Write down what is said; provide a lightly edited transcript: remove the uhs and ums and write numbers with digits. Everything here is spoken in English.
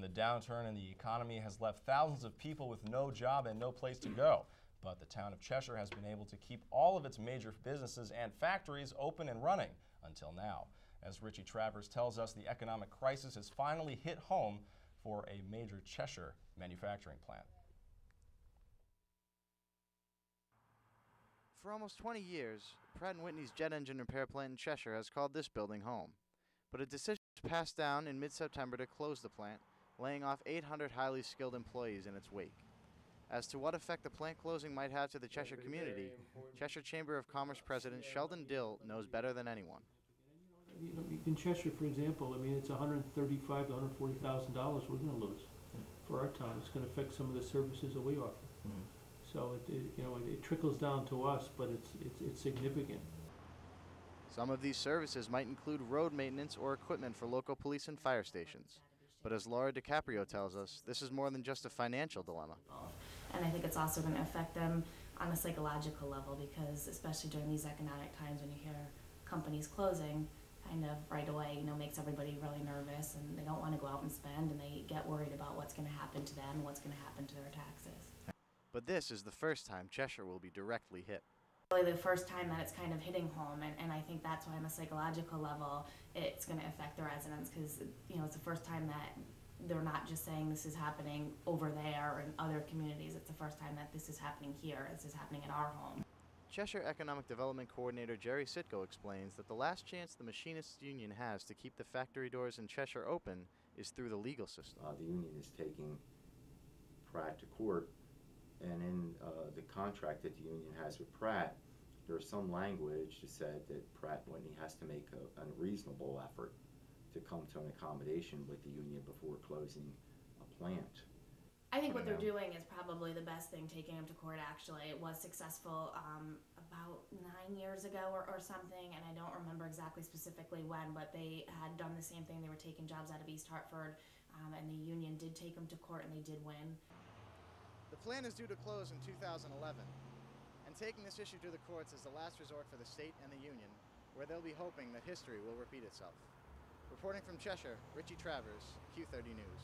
And the downturn in the economy has left thousands of people with no job and no place to go. But the town of Cheshire has been able to keep all of its major businesses and factories open and running until now. As Richie Travers tells us, the economic crisis has finally hit home for a major Cheshire manufacturing plant. For almost 20 years, Pratt and Whitney's jet engine repair plant in Cheshire has called this building home. But a decision was passed down in mid-September to close the plant, laying off 800 highly skilled employees in its wake. As to what effect the plant closing might have to the Cheshire community, Cheshire Chamber of Commerce President Sheldon Dill knows better than anyone. You know, in Cheshire, for example, I mean, it's $135,000 to $140,000 we're going to lose for our town. It's going to affect some of the services that we offer. So it trickles down to us, but it's significant. Some of these services might include road maintenance or equipment for local police and fire stations. But as Laura DiCaprio tells us, this is more than just a financial dilemma. And I think it's also going to affect them on a psychological level, because especially during these economic times when you hear companies closing, kind of right away, makes everybody really nervous, and they don't want to go out and spend, and they get worried about what's going to happen to them and what's going to happen to their taxes. But this is the first time Cheshire will be directly hit. Really the first time that it's kind of hitting home, and I think that's why on a psychological level it's going to affect the residents, because it's the first time that they're not just saying this is happening over there or in other communities. It's the first time that this is happening here. This is happening at our home. Cheshire Economic Development Coordinator Jerry Sitko explains that the last chance the Machinists Union has to keep the factory doors in Cheshire open is through the legal system. The union is taking Pratt to court, and in the contract that the union has with Pratt, there's some language that said that Pratt and Whitney has to make a reasonable effort to come to an accommodation with the union before closing a plant. I think what they're doing is probably the best thing, taking them to court. Actually, it was successful about 9 years ago or something, and I don't remember exactly specifically when, but they had done the same thing. They were taking jobs out of East Hartford, and the union did take them to court, and they did win. The plant is due to close in 2011, and taking this issue to the courts is the last resort for the state and the union, where they'll be hoping that history will repeat itself. Reporting from Cheshire, Richie Travers, Q30 News.